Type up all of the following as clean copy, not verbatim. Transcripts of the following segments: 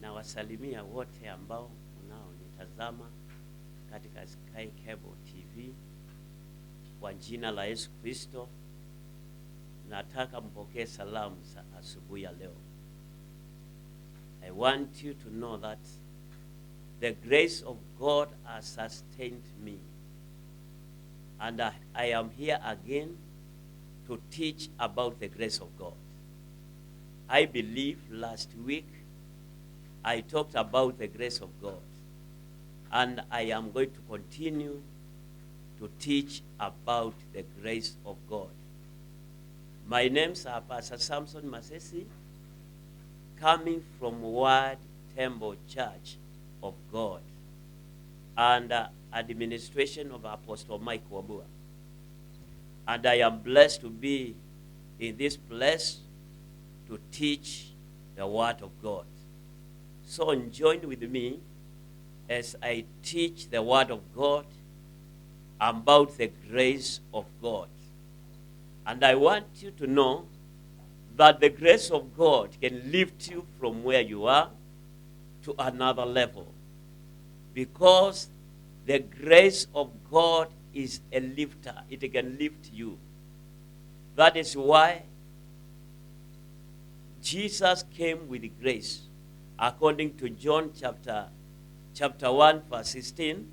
na wasalimia wote ambao unaonitazama katika Sky Cable TV kwa jina la Yesu Kristo. Nataka mpokee salamu za asubuhi ya leo. I want you to know that the grace of God has sustained me. And I am here again to teach about the grace of God. I believe last week I talked about the grace of God. And I am going to continue to teach about the grace of God. My name's Pastor Samson Masese, coming from Untitled Church of God, under administration of Apostle Mike Wabua. And I am blessed to be in this place to teach the Word of God. So join with me as I teach the Word of God about the grace of God. And I want you to know that the grace of God can lift you from where you are to another level. Because the grace of God is a lifter. It can lift you. That is why Jesus came with grace. According to John chapter 1, verse 16.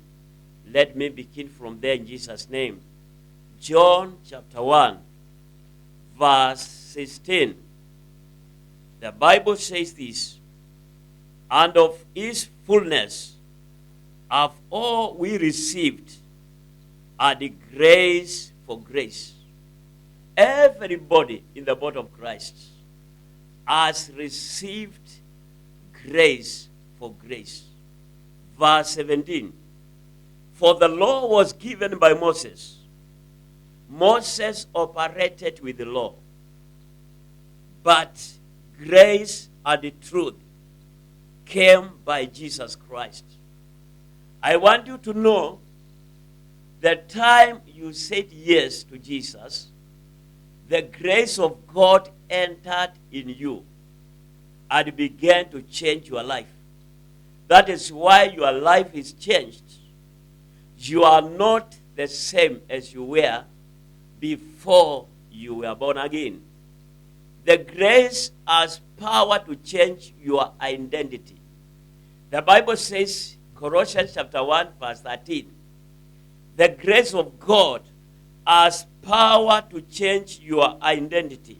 Let me begin from there in Jesus' name. John chapter 1, verse 16. The Bible says this, and of his fullness have all we received are the grace for grace. Everybody in the body of Christ has received grace for grace. Verse 17. For the law was given by Moses. Moses operated with the law. But grace and the truth came by Jesus Christ. I want you to know the time you said yes to Jesus, the grace of God entered in you and began to change your life. That is why your life is changed. You are not the same as you were before you were born again. The grace has power to change your identity. The Bible says, Colossians chapter 1, verse 13, the grace of God has power to change your identity.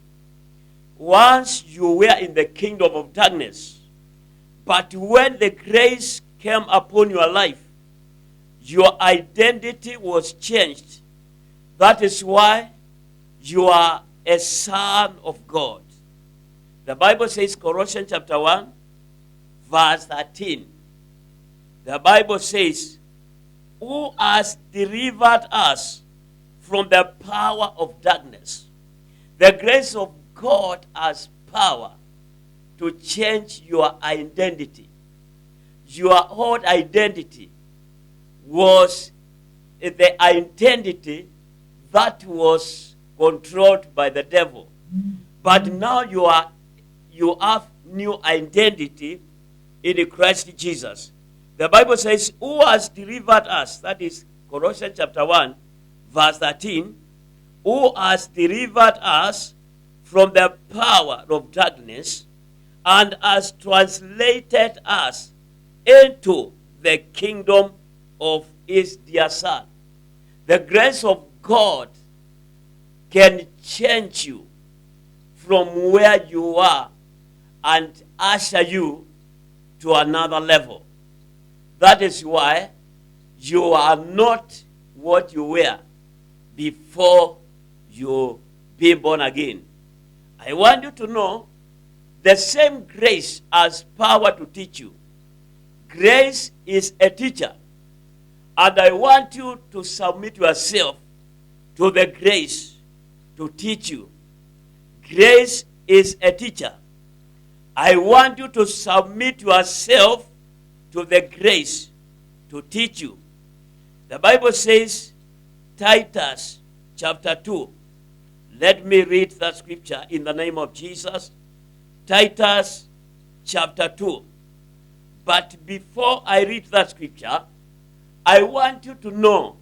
Once you were in the kingdom of darkness, but when the grace came upon your life, your identity was changed. That is why you are a son of God. The Bible says, Colossians chapter 1, verse 13. The Bible says, who has delivered us from the power of darkness. The grace of God has power to change your identity. Your old identity was the identity that was controlled by the devil. But now you have new identity in Christ Jesus. The Bible says, who has delivered us? That is Colossians chapter 1, verse 13. Who has delivered us from the power of darkness and has translated us into the kingdom of his dear Son. The grace of God can change you from where you are and usher you to another level. That is why you are not what you were before you be born again. I want you to know the same grace has power to teach you. Grace is a teacher. And I want you to submit yourself to the grace to teach you. Grace is a teacher. I want you to submit yourself to the grace to teach you. The Bible says, Titus chapter 2. Let me read that scripture in the name of Jesus. Titus chapter 2. But before I read that scripture, I want you to know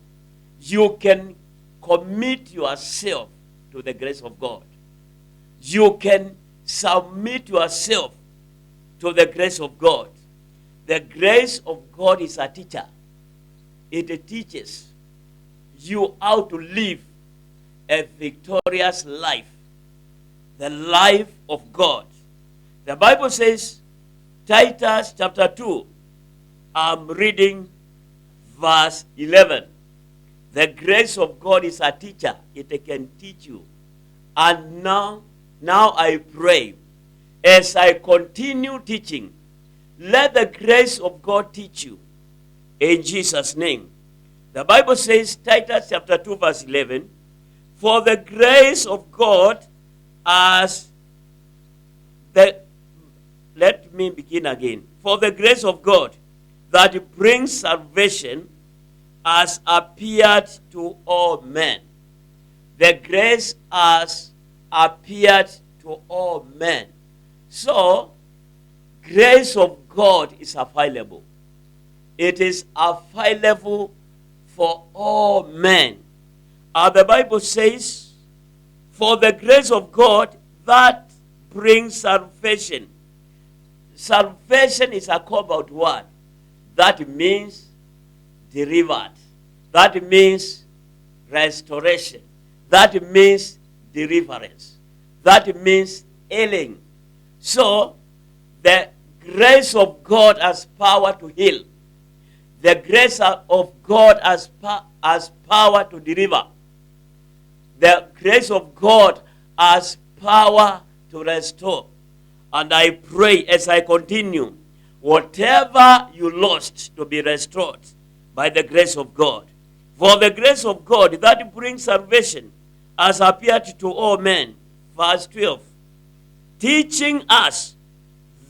you can commit yourself to the grace of God. You can submit yourself to the grace of God. The grace of God is a teacher. It teaches you how to live a victorious life, the life of God. The Bible says, Titus chapter 2, I'm reading verse 11. The grace of God is a teacher. It can teach you. And now I pray, as I continue teaching, let the grace of God teach you. In Jesus' name. The Bible says, Titus chapter 2 verse 11, for the grace of God let me begin again. For the grace of God that brings salvation has appeared to all men. The grace has appeared to all men. So, grace of God is available. It is available for all men. The Bible says, for the grace of God that brings salvation. Salvation is a called word. That means delivered. That means restoration. That means deliverance. That means healing. So, the grace of God has power to heal. The grace of God has power to deliver. The grace of God has power to restore. And I pray as I continue, whatever you lost to be restored by the grace of God. For the grace of God that brings salvation has appeared to all men. Verse 12. Teaching us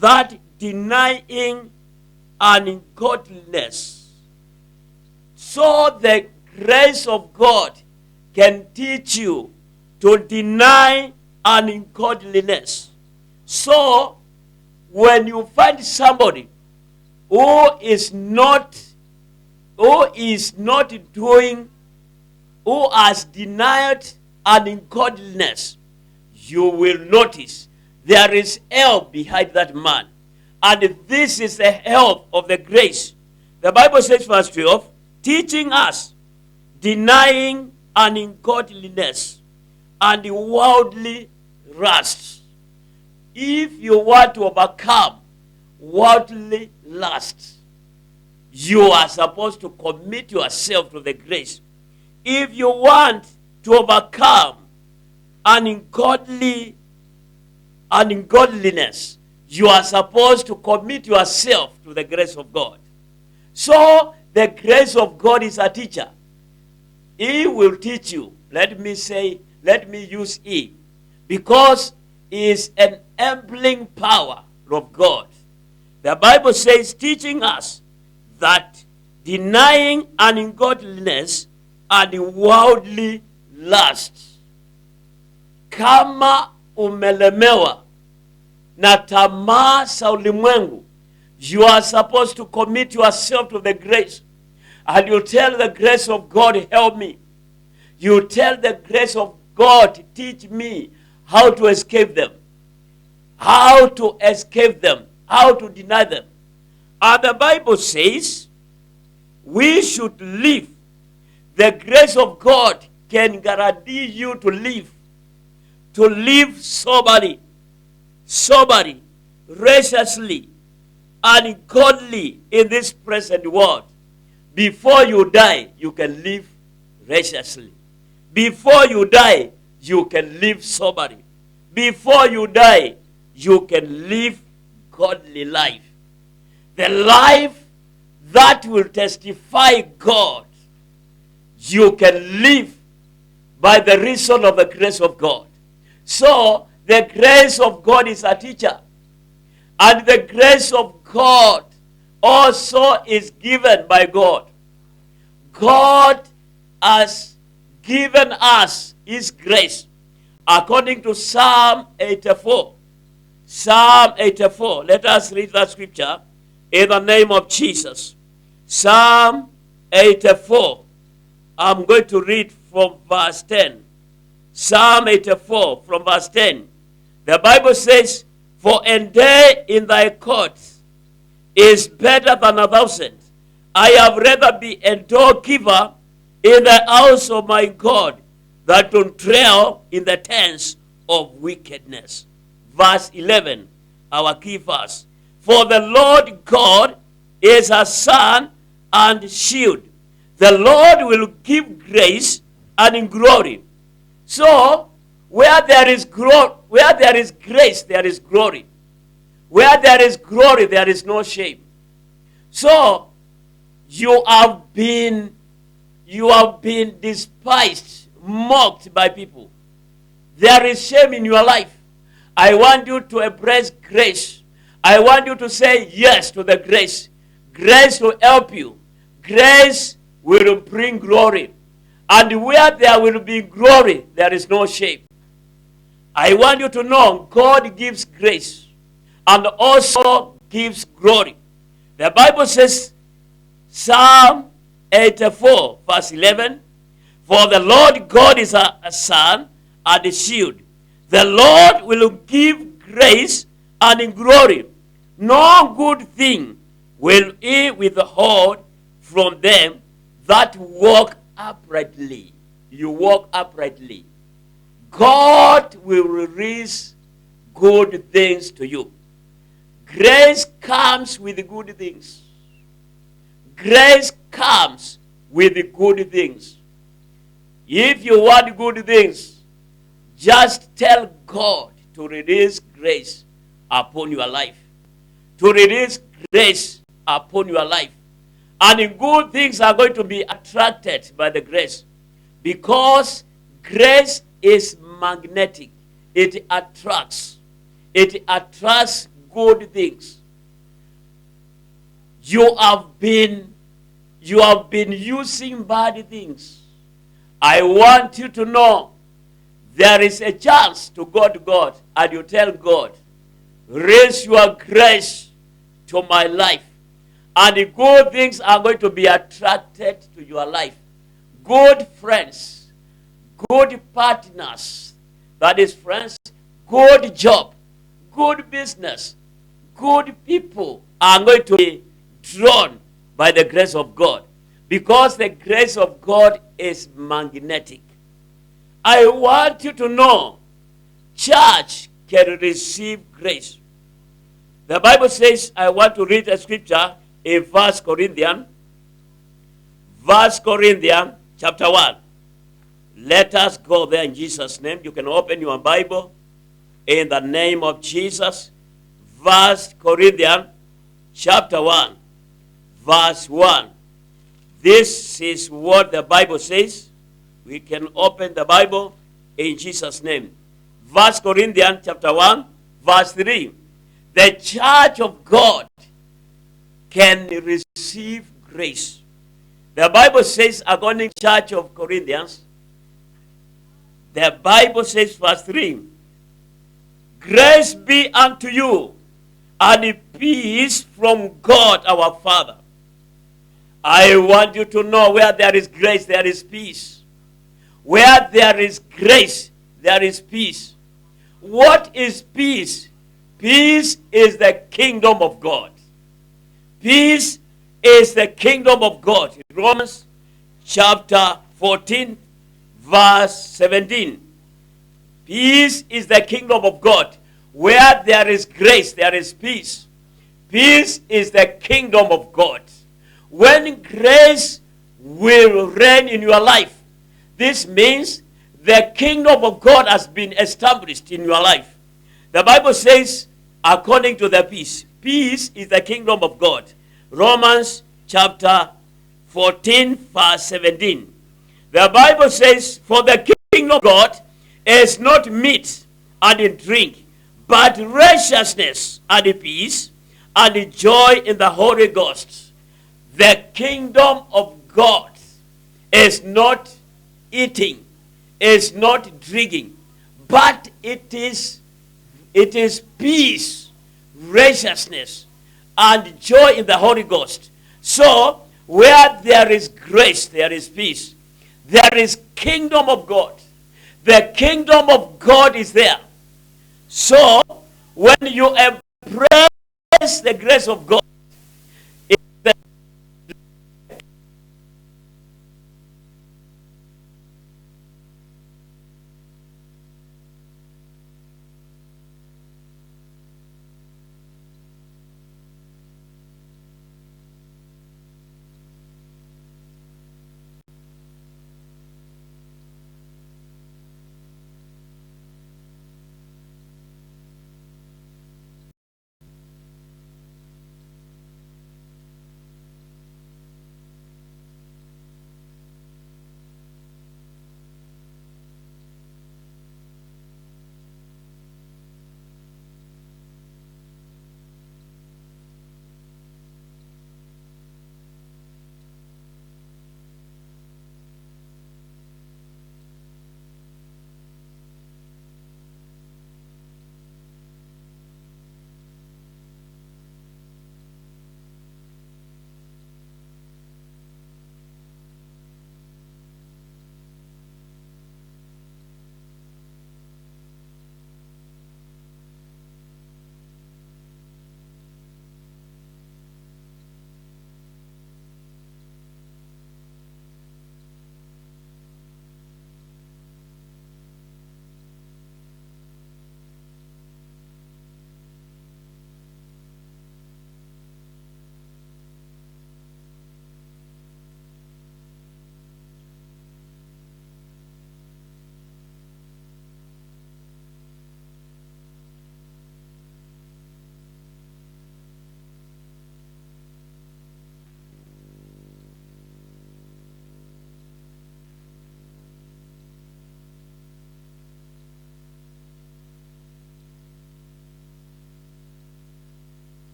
that denying ungodliness. So the grace of God can teach you to deny ungodliness. So, when you find somebody who has denied ungodliness, you will notice there is help behind that man. And this is the help of the grace. The Bible says, verse 12, teaching us denying ungodliness and worldly lust. If you want to overcome worldly lust, you are supposed to commit yourself to the grace. If you want to overcome ungodliness, you are supposed to commit yourself to the grace of God. So, the grace of God is a teacher. He will teach you. Let me use He. Because He is an enabling power of God. The Bible says, teaching us that denying ungodliness and worldly lust. Kama umelemewa na tamaa za ulimwengu, you are supposed to commit yourself to the grace. And you tell the grace of God, help me. You tell the grace of God, teach me how to escape them. How to escape them. How to deny them. And the Bible says, we should live. The grace of God can guarantee you to live. To live soberly, righteously, and godly in this present world. Before you die, you can live righteously. Before you die, you can live soberly. Before you die, you can live godly life. The life that will testify God, you can live by the reason of the grace of God. So, the grace of God is a teacher. And the grace of God also is given by God. God has given us His grace according to Psalm 84. Psalm 84. Let us read that scripture. in the name of Jesus. Psalm 84. I'm going to read from verse 10. Psalm 84 from verse 10. The Bible says, for a day in thy courts is better than 1,000. I have rather be a doorkeeper in the house of my God than to dwell in the tents of wickedness. Verse 11, our key verse. For the Lord God is a sun and shield. The Lord will give grace and glory. So, where there is grace, there is glory. Where there is glory, there is no shame. So, you have been despised, mocked by people. There is shame in your life. I want you to embrace grace. I want you to say yes to the grace. Grace will help you. Grace will bring glory. And where there will be glory, there is no shame. I want you to know God gives grace and also gives glory. The Bible says, Psalm 84, verse 11, for the Lord God is a sun and a shield. The Lord will give grace and glory. No good thing will he withhold from them that walk uprightly. You walk uprightly. God will release good things to you. Grace comes with good things. Grace comes with good things. If you want good things, just tell God to release grace upon your life. To release grace upon your life. And good things are going to be attracted by the grace. Because grace is magnetic. It attracts. It attracts good things. You have been using bad things. I want you to know there is a chance to go to God and you tell God, raise your grace to my life. And the good things are going to be attracted to your life. Good friends, good partners, that is friends, good job, good business, good people are going to be drawn by the grace of God. Because the grace of God is magnetic. I want you to know, church can receive grace. The Bible says, I want to read a scripture in 1 Corinthians chapter 1. Let us go there in Jesus' name. You can open your Bible in the name of Jesus. 1 Corinthians chapter 1, verse 1. This is what the Bible says. We can open the Bible in Jesus' name. 1 Corinthians chapter 1, verse 3. The church of God can receive grace. The Bible says, according to the church of Corinthians, the Bible says, verse 3, grace be unto you, and peace from God our Father. I want you to know where there is grace, there is peace. Where there is grace, there is peace. What is peace? Peace is the kingdom of God. Peace is the kingdom of God. Romans chapter 14, verse 17. Peace is the kingdom of God. Where there is grace, there is peace. Peace is the kingdom of God. When grace will reign in your life, this means the kingdom of God has been established in your life. The Bible says, according to the peace, peace is the kingdom of God. Romans chapter 14, verse 17. The Bible says, for the kingdom of God is not meat and drink, but righteousness and peace and joy in the Holy Ghost. The kingdom of God is not eating, is not drinking, but it is peace, righteousness, and joy in the Holy Ghost. So, where there is grace, there is peace. There is kingdom of God. The kingdom of God is there. So, when you embrace the grace of God,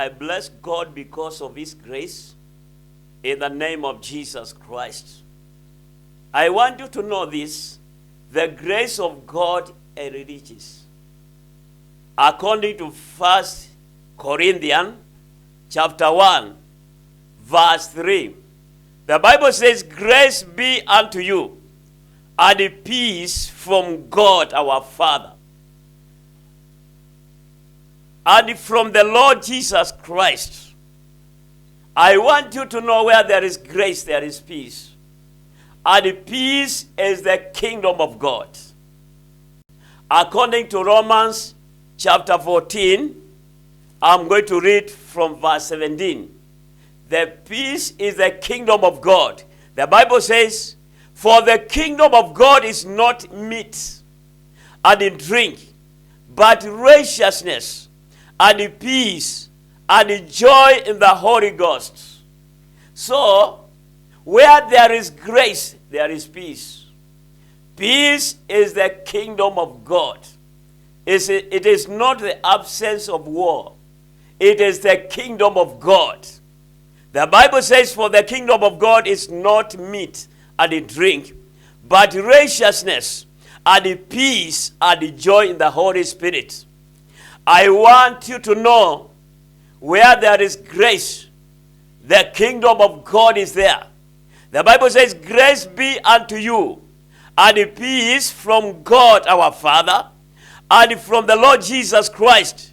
I bless God because of his grace in the name of Jesus Christ. I want you to know this. The grace of God enriches. According to 1 Corinthians chapter 1, verse 3. The Bible says, grace be unto you, and peace from God our Father, and from the Lord Jesus Christ. I want you to know where there is grace, there is peace. And peace is the kingdom of God. According to Romans chapter 14, I'm going to read from verse 17. The peace is the kingdom of God. The Bible says, for the kingdom of God is not meat and in drink, but righteousness and peace and joy in the Holy Ghost. So, where there is grace, there is peace. Peace is the kingdom of God. It is not the absence of war. It is the kingdom of God. The Bible says, for the kingdom of God is not meat and drink, but righteousness and peace and joy in the Holy Spirit. I want you to know, where there is grace, the kingdom of God is there. The Bible says, grace be unto you, and peace from God our Father, and from the Lord Jesus Christ.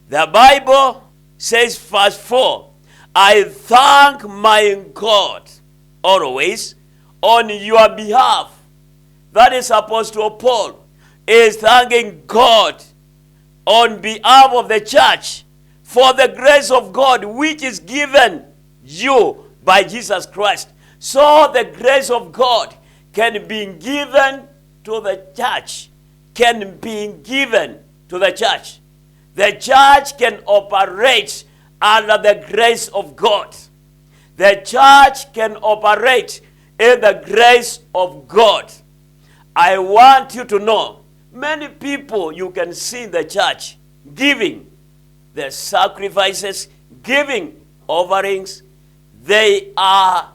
The Bible says, verse 4, I thank my God always on your behalf. That is Apostle Paul is thanking God on behalf of the church for the grace of God which is given you by Jesus Christ. So the grace of God can be given to the church. Can be given to the church. The church can operate under the grace of God. The church can operate in the grace of God. I want you to know, many people you can see in the church giving the sacrifices, giving offerings. They are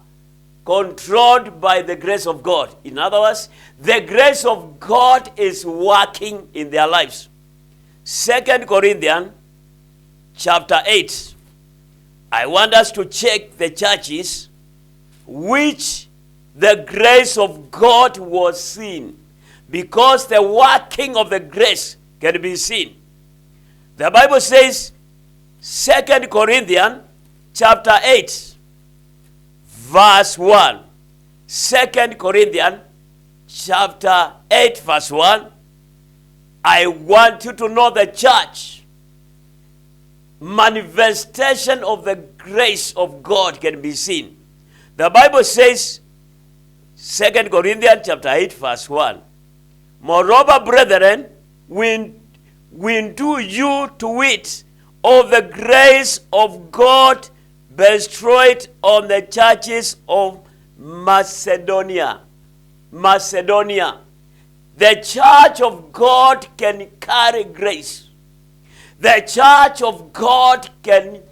controlled by the grace of God. In other words, the grace of God is working in their lives. 2 Corinthians chapter 8. I want us to check the churches which the grace of God was seen, because the working of the grace can be seen. The Bible says, 2 Corinthians chapter 8, verse 1. 2 Corinthians chapter 8, verse 1. I want you to know the church. Manifestation of the grace of God can be seen. The Bible says, 2 Corinthians chapter 8, verse 1. Moreover, brethren, we do you to wit of the grace of God bestowed on the churches of Macedonia. Macedonia. The church of God can carry grace. The church of God can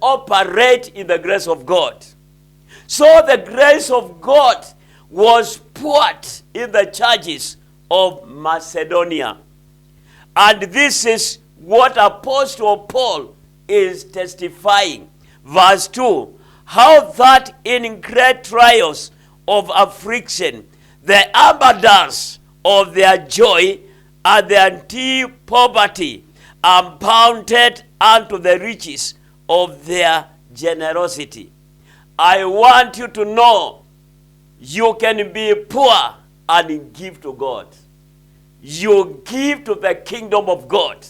operate in the grace of God. So the grace of God was poured in the churches of Macedonia. And this is what Apostle Paul is testifying. Verse 2, how that in great trials of affliction, the abundance of their joy and their deep poverty abounded unto the riches of their generosity. I want you to know, you can be poor and give to God. You give to the kingdom of God.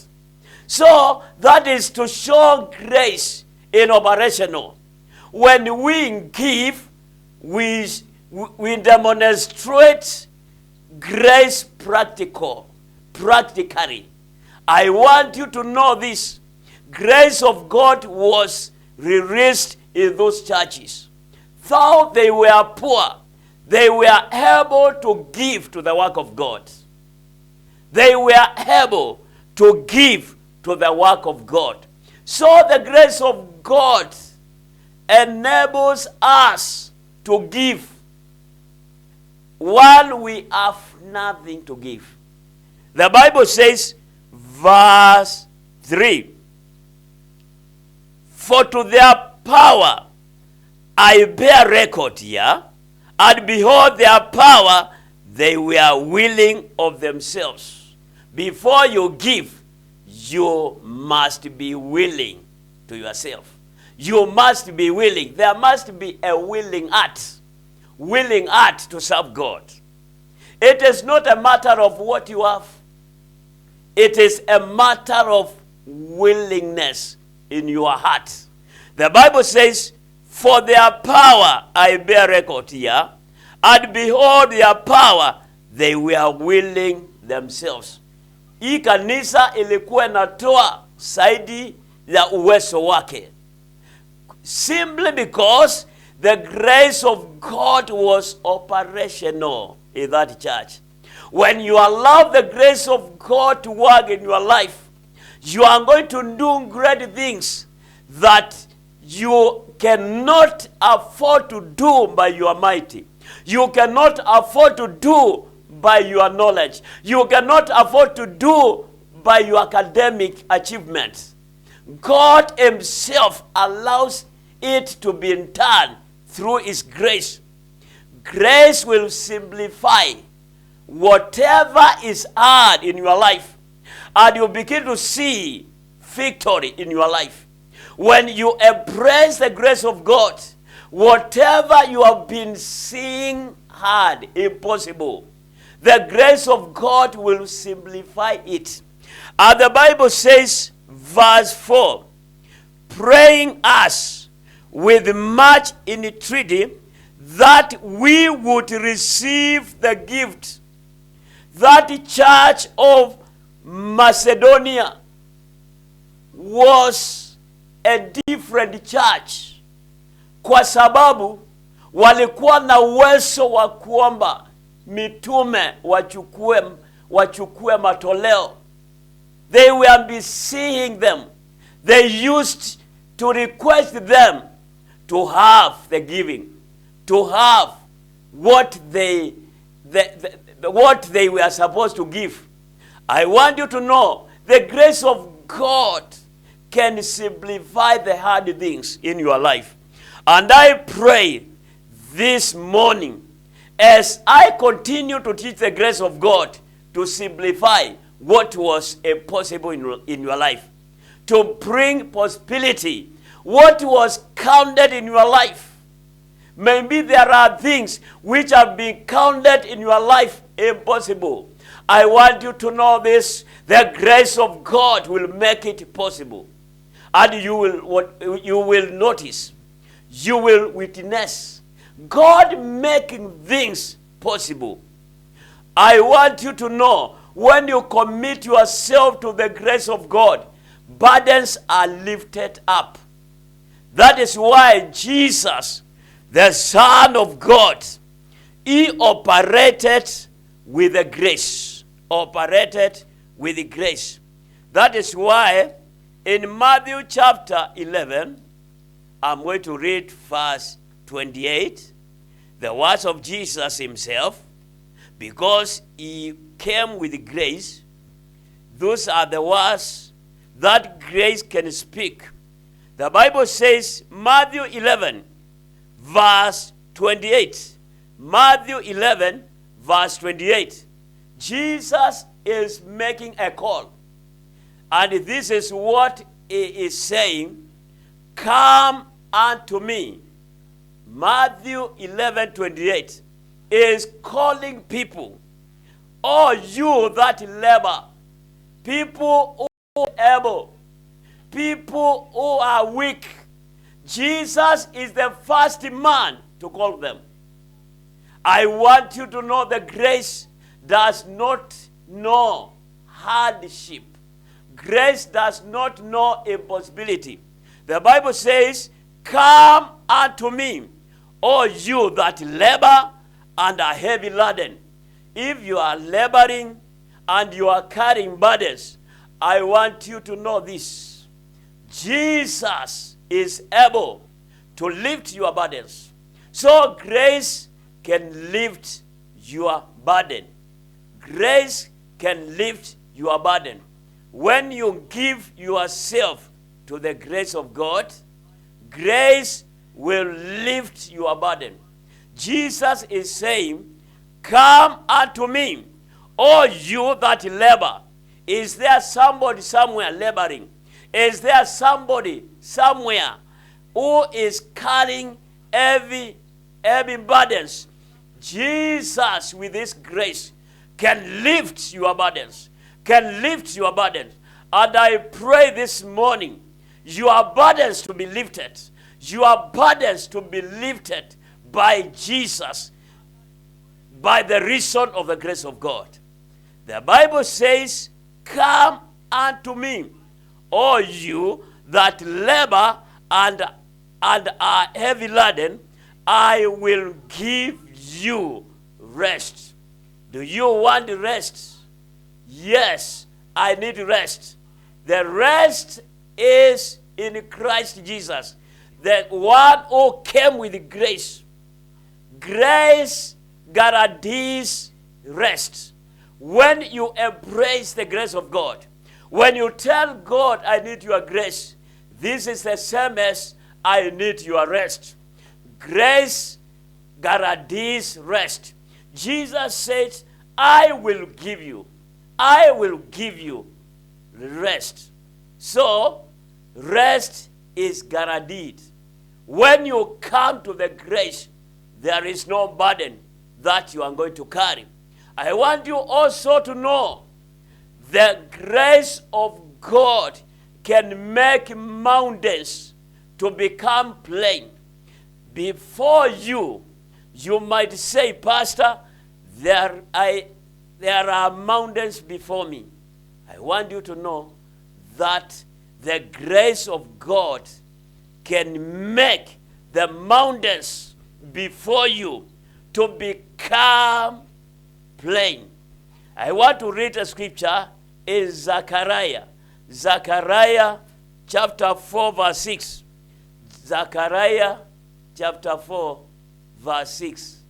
So that is to show grace in operational. When we give, we demonstrate grace practically. I want you to know this. Grace of God was released in those churches. Though they were poor, they were able to give to the work of God. They were able to give to the work of God. So the grace of God enables us to give while we have nothing to give. The Bible says, verse 3, for to their power I bear record here, and behold their power, they were willing of themselves. Before you give, you must be willing to yourself. You must be willing. There must be a willing heart to serve God. It is not a matter of what you have. It is a matter of willingness in your heart. The Bible says, for their power I bear record here, and behold their power, they were willing themselves. Hii kanisa ilikuwa inatoa zaidi ya uwezo wake. Simply because the grace of God was operational in that church. When you allow the grace of God to work in your life, you are going to do great things that you cannot afford to do by your might. You cannot afford to do by your knowledge. You cannot afford to do by your academic achievements. God himself allows it to be done through his grace. Grace will simplify whatever is hard in your life, and you begin to see victory in your life. When you embrace the grace of God, whatever you have been seeing hard, impossible, the grace of God will simplify it. And the Bible says, verse 4, praying us with much entreaty that we would receive the gift. That church of Macedonia was a different church, kwa sababu walikuwa na uwezo wa kuomba mitume wachukue matoleo. They were beseeching them. They used to request them to have the giving, to have what they were supposed to give. I want you to know the grace of God can simplify the hard things in your life. And I pray this morning, as I continue to teach the grace of God to simplify what was impossible in your life, to bring possibility, what was counted in your life. Maybe there are things which have been counted in your life impossible. I want you to know this. The grace of God will make it possible. And you will notice, you will witness God making things possible. I want you to know, when you commit yourself to the grace of God, burdens are lifted up. That is why Jesus, the Son of God, he operated with the grace. Operated with the grace. That is why in Matthew chapter 11, I'm going to read verse 28, the words of Jesus himself, because he came with grace. Those are the words that grace can speak. The Bible says, Matthew 11, verse 28. Matthew 11, verse 28. Jesus is making a call. And this is what he is saying. Come unto me. Matthew 11, 28 is calling people. Oh, you that labor. People who are able. People who are weak. Jesus is the first man to call them. I want you to know the grace does not know hardship. Grace does not know impossibility. The Bible says, come unto me, all you that labor and are heavy laden. If you are laboring and you are carrying burdens, I want you to know this. Jesus is able to lift your burdens. So grace can lift your burden. Grace can lift your burden. When you give yourself to the grace of God, grace will lift your burden. Jesus is saying, come unto me, all you that labor. Is there somebody somewhere laboring? Is there somebody somewhere who is carrying heavy burdens? Jesus, with his grace, can lift your burdens. Can lift your burdens. And I pray this morning, your burdens to be lifted. Your burdens to be lifted by Jesus, by the reason of the grace of God. The Bible says, come unto me, all you that labor and are heavy laden, I will give you rest. Do you want rest? Yes, I need rest. The rest is in Christ Jesus. The one who came with grace. Grace guarantees rest. When you embrace the grace of God, when you tell God, I need your grace, this is the same as I need your rest. Grace guarantees rest. Jesus said, I will give you rest. So, rest is guaranteed. When you come to the grace, there is no burden that you are going to carry. I want you also to know the grace of God can make mountains to become plain. Before you might say, Pastor, there are mountains before me. I want you to know that the grace of God can make the mountains before you to become plain. I want to read a scripture in Zechariah. Zechariah chapter 4 verse 6. Zechariah chapter 4 verse 6.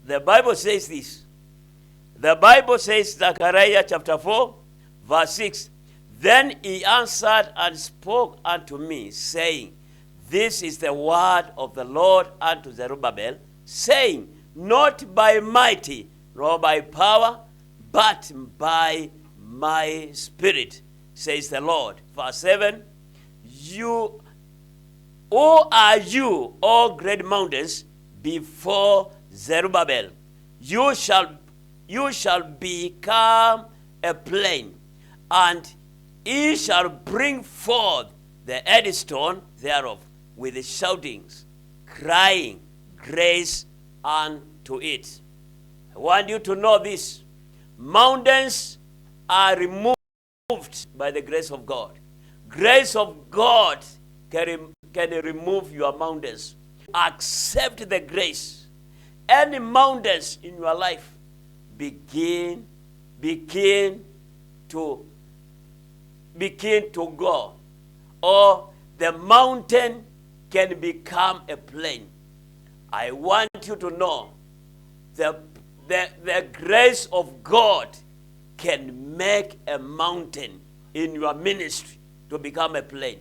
The Bible says this. The Bible says, Zechariah chapter 4 verse 6. Then he answered and spoke unto me, saying, this is the word of the Lord unto Zerubbabel, saying, not by mighty, nor by power, but by my spirit, says the Lord. Verse 7, who are you, O great mountains, before Zerubbabel? You shall become a plain, and he shall bring forth the headstone thereof with the shoutings, crying, grace unto it. I want you to know this. Mountains are removed by the grace of God. Grace of God can remove your mountains. Accept the grace. Any mountains in your life begin to go. Or the mountain can become a plain. I want you to know the grace of God can make a mountain in your ministry to become a plain.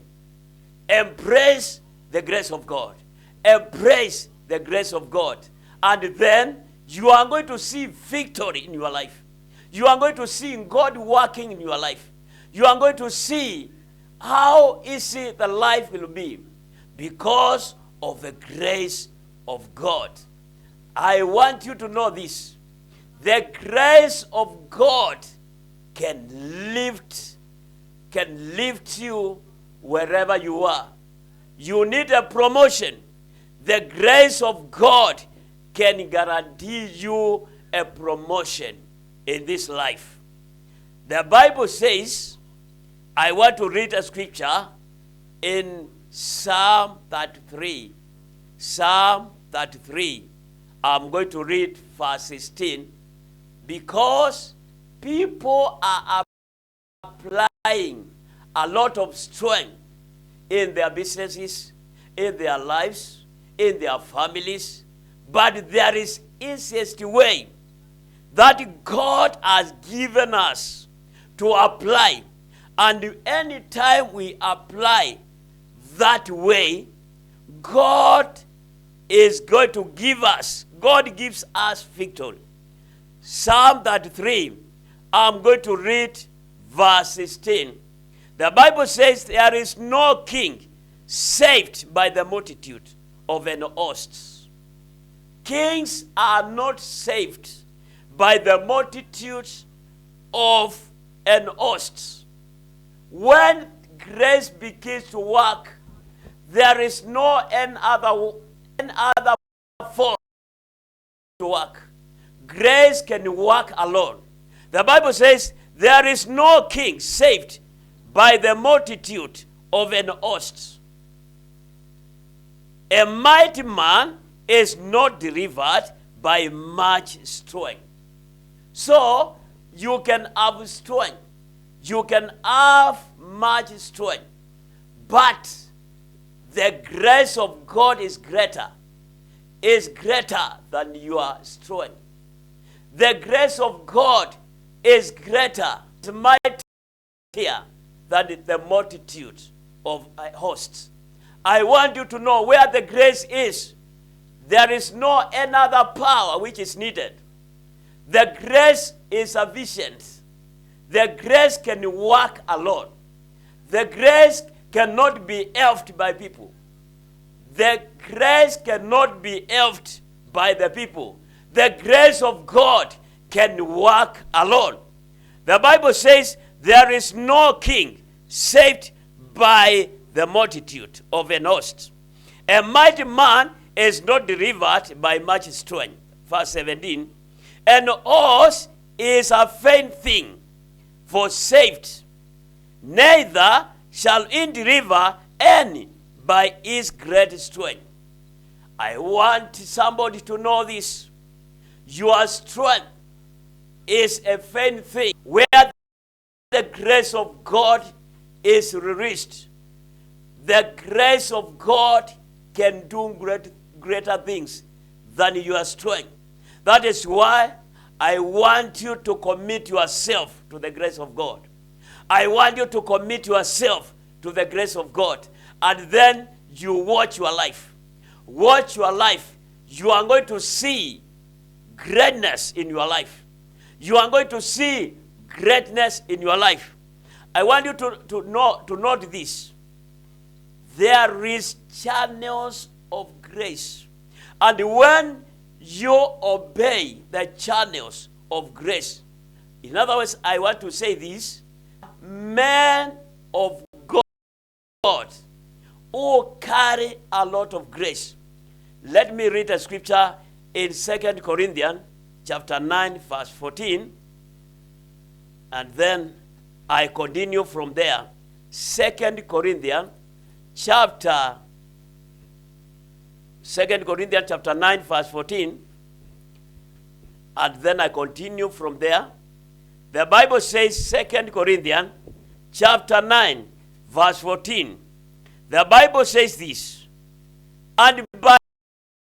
Embrace the grace of God. Embrace the grace of God. And then you are going to see victory in your life. You are going to see God working in your life. You are going to see how easy the life will be because of the grace of God. I want you to know this. The grace of God can lift you wherever you are. You need a promotion. The grace of God can guarantee you a promotion in this life. The Bible says, I want to read a scripture in Psalm 33. Psalm 33. I'm going to read verse 16 because people are applying a lot of strength in their businesses, in their lives, in their families. But there is easiest way that God has given us to apply. And anytime we apply that way, God is going to give us, God gives us victory. Psalm 33, I'm going to read verse 16. The Bible says there is no king saved by the multitude of an host. Kings are not saved by the multitude of an host. When grace begins to work, there is no any other force to work. Grace can work alone. The Bible says there is no king saved by the multitude of an host. A mighty man is not delivered by much strength. So you can have strength. You can have much strength. But the grace of God is greater than your strength. The grace of God is greater, mightier than the multitude of hosts. I want you to know where the grace is. There is no another power which is needed. The grace is sufficient. The grace can work alone. The grace cannot be helped by people. The grace cannot be helped by the people. The grace of God can work alone. The Bible says there is no king saved by the multitude of an host. A mighty man is not delivered by much strength. Verse 17. An horse is a faint thing for saved, neither shall he deliver any by his great strength. I want somebody to know this. Your strength is a faint thing. Where the grace of God is released, the grace of God can do greater things than your strength. That is why I want you to commit yourself to the grace of God. I want you to commit yourself to the grace of God. And then you watch your life. Watch your life. You are going to see greatness in your life. You are going to see greatness in your life. I want you to note this. There is channels of grace. And when you obey the channels of grace, in other words, I want to say this, men of God who carry a lot of grace. Let me read a scripture in 2 Corinthians chapter 9, verse 14. And then I continue from there. 2 Corinthians chapter 9, verse 14. And then I continue from there. The Bible says 2 Corinthians chapter 9, verse 14. The Bible says this, and by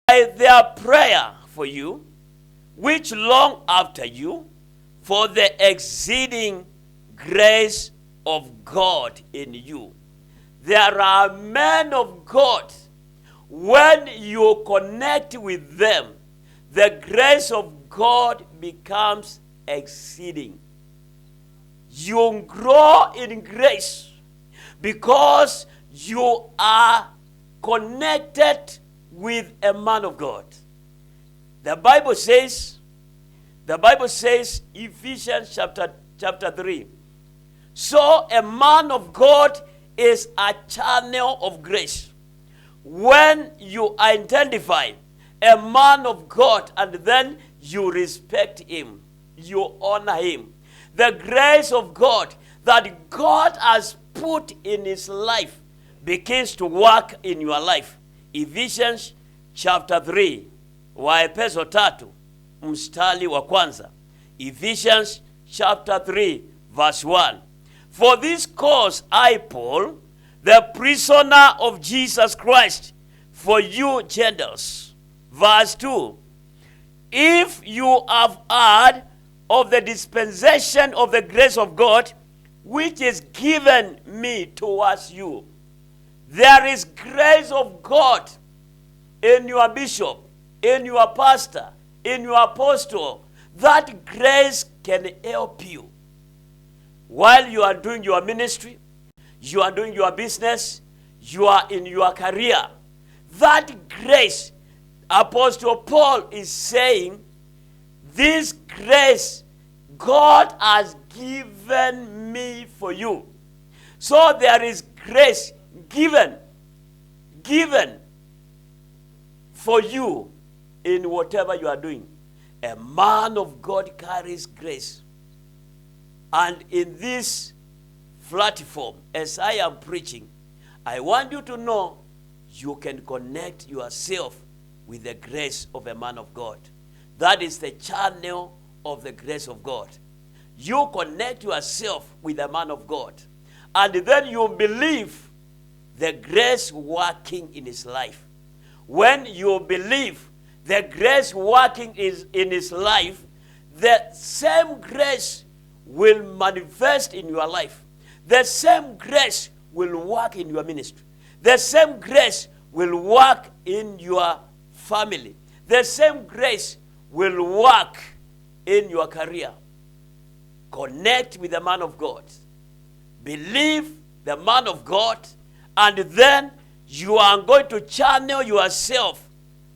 their prayer for you, which long after you, for the exceeding grace of God in you. There are men of God, when you connect with them, the grace of God becomes exceeding. You grow in grace because you are connected with a man of God. The Bible says, Ephesians chapter 3. So a man of God is a channel of grace. When you identify a man of God and then you respect him, you honor him, the grace of God that God has put in his life begins to work in your life. Ephesians chapter 3, Waefeso 3, mstari wa kwanza. Ephesians chapter 3, verse 1. For this cause I, Paul, the prisoner of Jesus Christ, for you Gentiles. Verse 2. If you have heard of the dispensation of the grace of God, which is given me towards you. There is grace of God in your bishop, in your pastor, in your apostle. That grace can help you. While you are doing your ministry, you are doing your business, you are in your career. That grace, Apostle Paul is saying, this grace God has given me for you. So there is grace given for you in whatever you are doing. A man of God carries grace. And in this platform, as I am preaching, I want you to know you can connect yourself with the grace of a man of God. That is the channel of the grace of God. You connect yourself with a man of God, and then you believe the grace working in his life. When you believe the grace working in his life, the same grace will manifest in your life. The same grace will work in your ministry. The same grace will work in your family. The same grace will work in your career. Connect with the man of God. Believe the man of God, and then you are going to channel yourself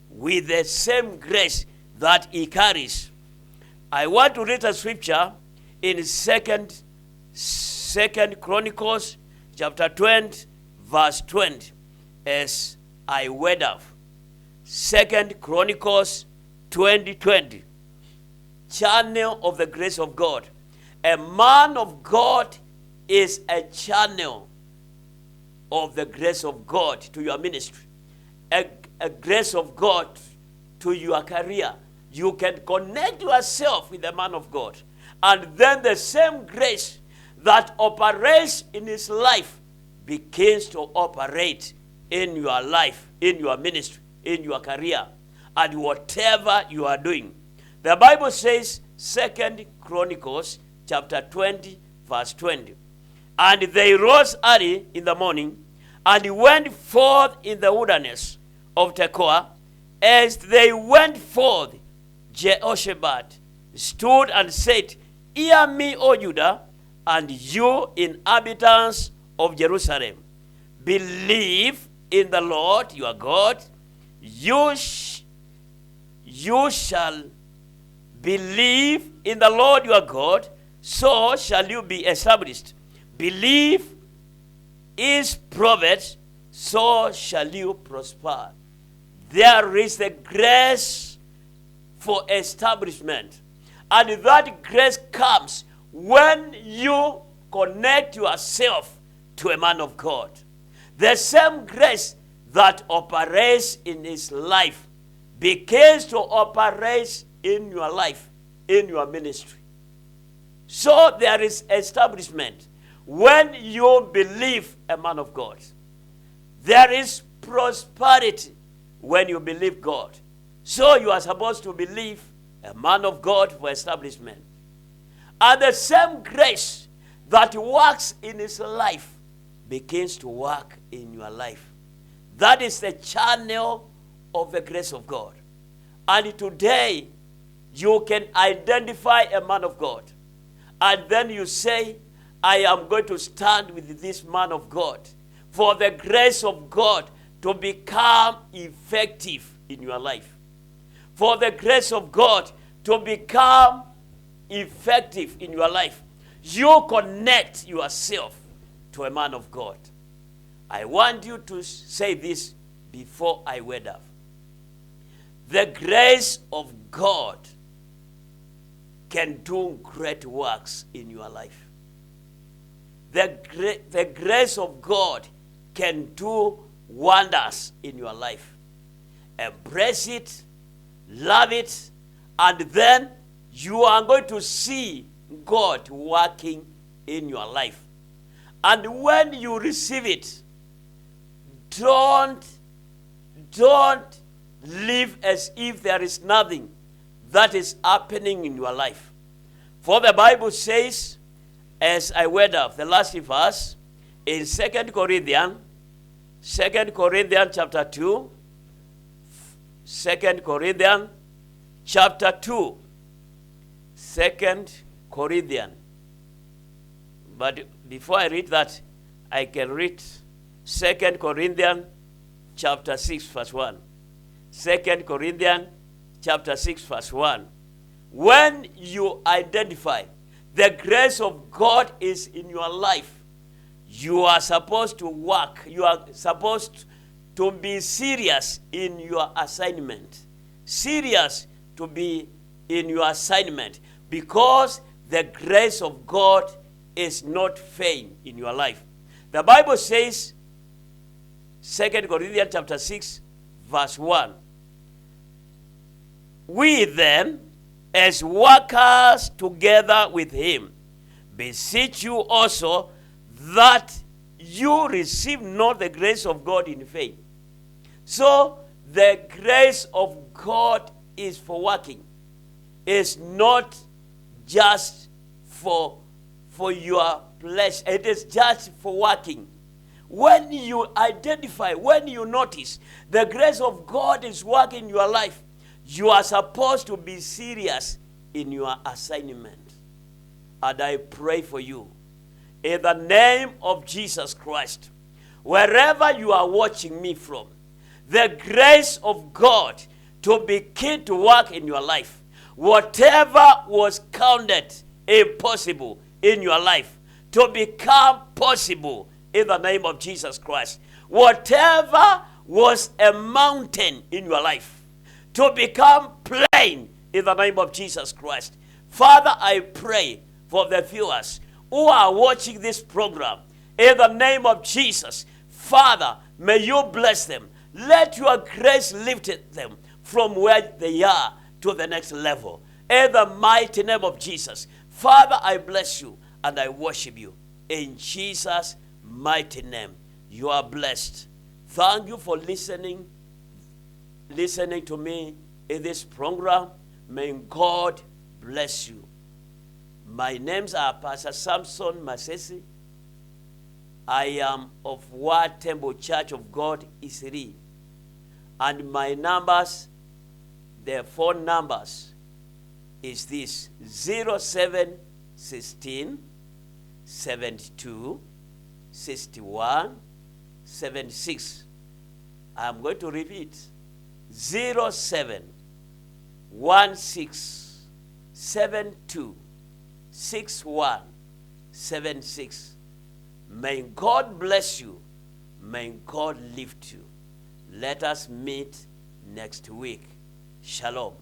with the same grace that he carries. I want to read a scripture in Second Chronicles chapter 20, verse 20, as I read of. 2 Chronicles 20:20. Channel of the grace of God. A man of God is a channel of the grace of God to your ministry. A grace of God to your career. You can connect yourself with the man of God. And then the same grace that operates in his life begins to operate in your life, in your ministry, in your career, and whatever you are doing. The Bible says, 2 Chronicles chapter 20, verse 20. And they rose early in the morning, and went forth in the wilderness of Tekoa. As they went forth, Jehoshaphat stood and said, Hear me, O Judah, and you inhabitants of Jerusalem. Believe in the Lord your God. You shall believe in the Lord your God, so shall you be established. Believe his prophets, so shall you prosper. There is the grace for establishment. And that grace comes when you connect yourself to a man of God. The same grace that operates in his life begins to operate in your life, in your ministry. So there is establishment when you believe a man of God. There is prosperity when you believe God. So you are supposed to believe a man of God for establishment. And the same grace that works in his life begins to work in your life. That is the channel of the grace of God. And today, you can identify a man of God. And then you say, I am going to stand with this man of God for the grace of God to become effective in your life. For the grace of God to become effective in your life. You connect yourself to a man of God. I want you to say this before I word up. The grace of God can do great works in your life. The grace of God can do wonders in your life. Embrace it, love it, and then you are going to see God working in your life. And when you receive it, don't live as if there is nothing that is happening in your life. For the Bible says, as I read up the last verse, in 2 Corinthians chapter 2, 2 Corinthians chapter 2, 2 Corinthians. But before I read that, I can read 2 Corinthians chapter 6 verse 1. 2 Corinthians chapter 6 verse 1. When you identify the grace of God is in your life, you are supposed to work. You are supposed to be serious in your assignment. Serious to be in your assignment, because the grace of God is not vain in your life. The Bible says, 2 Corinthians chapter 6, verse 1. We then, as workers together with him, beseech you also that you receive not the grace of God in vain. So, the grace of God is for working. It's not just for your pleasure. It is just for working. When you identify, when you notice the grace of God is working in your life, you are supposed to be serious in your assignment. And I pray for you, in the name of Jesus Christ, wherever you are watching me from, the grace of God to begin to work in your life. Whatever was counted impossible in your life, to become possible in the name of Jesus Christ. Whatever was a mountain in your life, to become plain in the name of Jesus Christ. Father, I pray for the viewers who are watching this program in the name of Jesus. Father, may you bless them. Let your grace lift them from where they are to the next level. In the mighty name of Jesus. Father, I bless you and I worship you. In Jesus' mighty name, you are blessed. Thank you for listening to me in this program. May God bless you. My names are Pastor Samson Masese. I am of Untitled Church of God, Isiri. And my numbers, the phone numbers, is this: 0716 72 61 76. I'm going to repeat: 0716 72 61 76. May God bless you. May God lift you. Let us meet next week. Shalom.